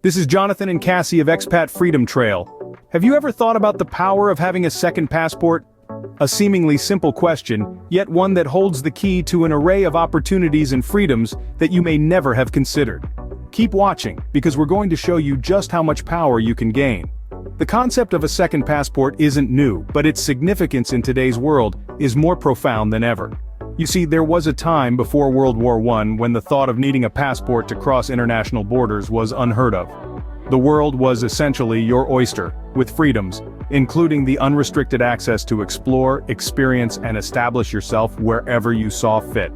This is Jonathan and Cassie of Expat Freedom Trail. Have you ever thought about the power of having a second passport? A seemingly simple question, yet one that holds the key to an array of opportunities and freedoms that you may never have considered. Keep watching, because we're going to show you just how much power you can gain. The concept of a second passport isn't new, but its significance in today's world is more profound than ever. You see, there was a time before World War I when the thought of needing a passport to cross international borders was unheard of. The world was essentially your oyster, with freedoms, including the unrestricted access to explore, experience, and establish yourself wherever you saw fit.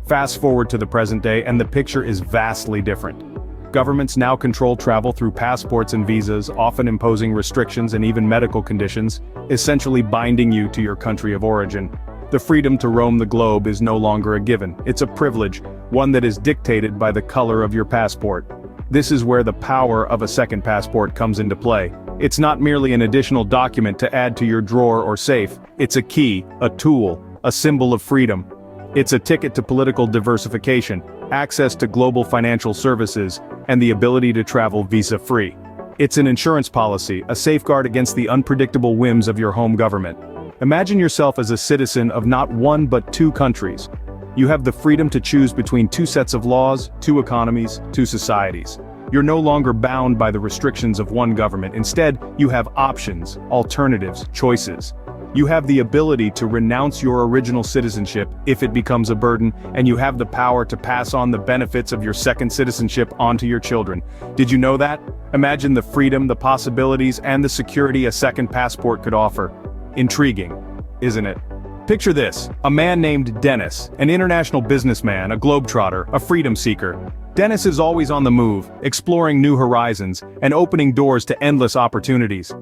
Fast forward to the present day and the picture is vastly different. Governments now control travel through passports and visas, often imposing restrictions and even medical conditions, essentially binding you to your country of origin. The freedom to roam the globe is no longer a given, it's a privilege, one that is dictated by the color of your passport. This is where the power of a second passport comes into play. It's not merely an additional document to add to your drawer or safe, it's a key, a tool, a symbol of freedom. It's a ticket to political diversification, access to global financial services, and the ability to travel visa-free. It's an insurance policy, a safeguard against the unpredictable whims of your home government. Imagine yourself as a citizen of not one but two countries. You have the freedom to choose between two sets of laws, two economies, two societies. You're no longer bound by the restrictions of one government. Instead, you have options, alternatives, choices. You have the ability to renounce your original citizenship if it becomes a burden, and you have the power to pass on the benefits of your second citizenship onto your children. Did you know that? Imagine the freedom, the possibilities, and the security a second passport could offer. Intriguing, isn't it? Picture this, a man named Dennis, an international businessman, a globetrotter, a freedom seeker. Dennis is always on the move, exploring new horizons, and opening doors to endless opportunities.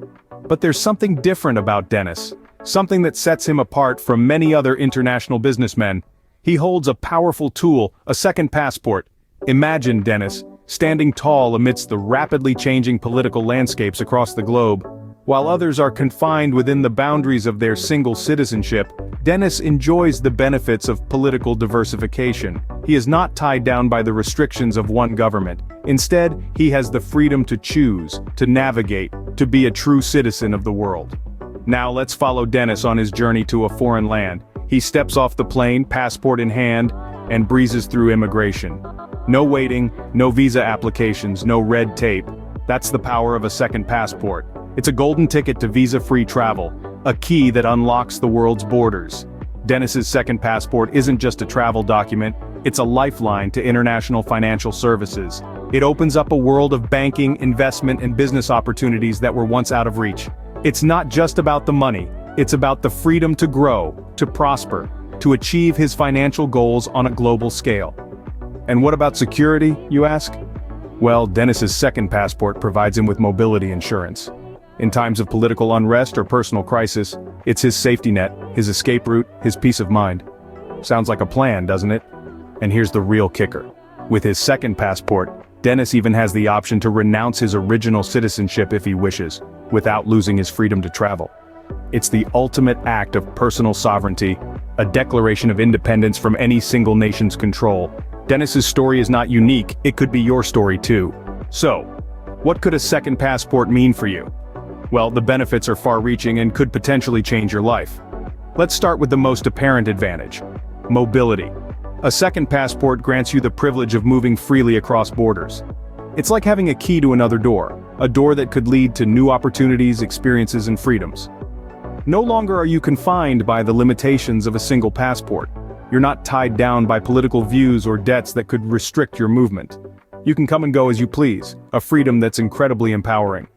But there's something different about Dennis, something that sets him apart from many other international businessmen. He holds a powerful tool, a second passport. Imagine Dennis, standing tall amidst the rapidly changing political landscapes across the globe. While others are confined within the boundaries of their single citizenship, Dennis enjoys the benefits of political diversification. He is not tied down by the restrictions of one government. Instead, he has the freedom to choose, to navigate, to be a true citizen of the world. Now let's follow Dennis on his journey to a foreign land. He steps off the plane, passport in hand, and breezes through immigration. No waiting, no visa applications, no red tape. That's the power of a second passport. It's a golden ticket to visa-free travel, a key that unlocks the world's borders. Dennis's second passport isn't just a travel document, it's a lifeline to international financial services. It opens up a world of banking, investment, and business opportunities that were once out of reach. It's not just about the money, it's about the freedom to grow, to prosper, to achieve his financial goals on a global scale. And what about security, you ask? Well, Dennis's second passport provides him with mobility insurance. In times of political unrest or personal crisis, it's his safety net, his escape route, his peace of mind. Sounds like a plan, doesn't it? And here's the real kicker. With his second passport, Dennis even has the option to renounce his original citizenship if he wishes, without losing his freedom to travel. It's the ultimate act of personal sovereignty, a declaration of independence from any single nation's control. Dennis's story is not unique, it could be your story too. So, what could a second passport mean for you? Well, the benefits are far-reaching and could potentially change your life. Let's start with the most apparent advantage: mobility. A second passport grants you the privilege of moving freely across borders. It's like having a key to another door, a door that could lead to new opportunities, experiences, and freedoms. No longer are you confined by the limitations of a single passport. You're not tied down by political views or debts that could restrict your movement. You can come and go as you please, a freedom that's incredibly empowering.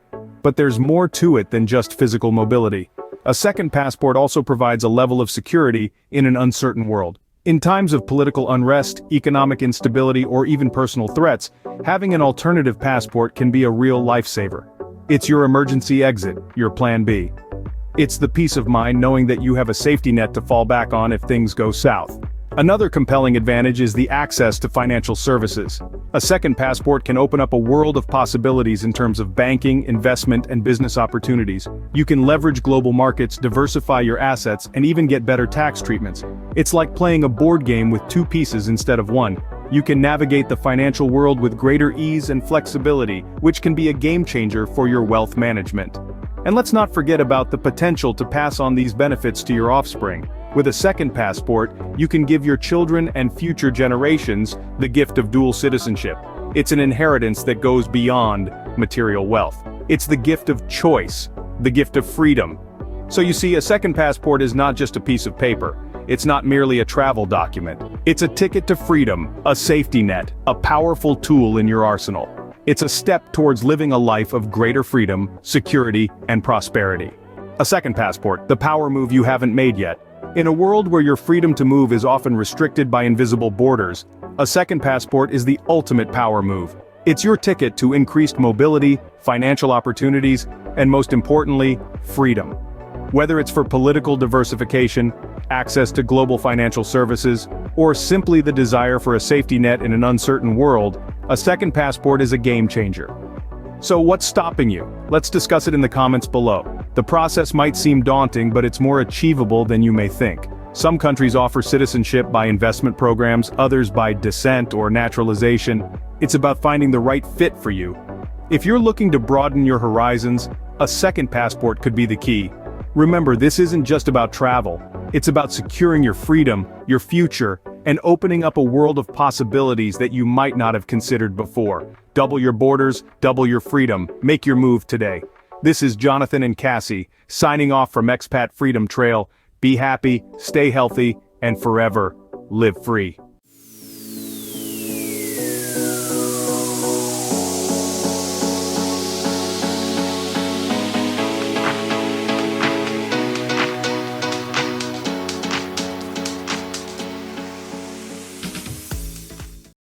But there's more to it than just physical mobility. A second passport also provides a level of security in an uncertain world. In times of political unrest, economic instability, or even personal threats, having an alternative passport can be a real lifesaver. It's your emergency exit, your plan B. It's the peace of mind knowing that you have a safety net to fall back on if things go south. Another compelling advantage is the access to financial services. A second passport can open up a world of possibilities in terms of banking, investment, and business opportunities. You can leverage global markets, diversify your assets, and even get better tax treatments. It's like playing a board game with two pieces instead of one. you can navigate the financial world with greater ease and flexibility, which can be a game-changer for your wealth management. And let's not forget about the potential to pass on these benefits to your offspring. With a second passport, you can give your children and future generations the gift of dual citizenship. It's an inheritance that goes beyond material wealth. It's the gift of choice, the gift of freedom. So you see, a second passport is not just a piece of paper. It's not merely a travel document. It's a ticket to freedom, a safety net, a powerful tool in your arsenal. It's a step towards living a life of greater freedom, security, and prosperity. A second passport, the power move you haven't made yet. In a world where your freedom to move is often restricted by invisible borders, a second passport is the ultimate power move. It's your ticket to increased mobility, financial opportunities, and most importantly, freedom. Whether it's for political diversification, access to global financial services, or simply the desire for a safety net in an uncertain world, a second passport is a game changer. So what's stopping you? Let's discuss it in the comments below. The process might seem daunting, but it's more achievable than you may think. Some countries offer citizenship by investment programs, others by descent or naturalization. It's about finding the right fit for you. If you're looking to broaden your horizons, a second passport could be the key. Remember, this isn't just about travel. It's about securing your freedom, your future, and opening up a world of possibilities that you might not have considered before. Double your borders, double your freedom. Make your move today. This is Jonathan and Cassie, signing off from Expat Freedom Trail. Be happy, stay healthy, and forever live free.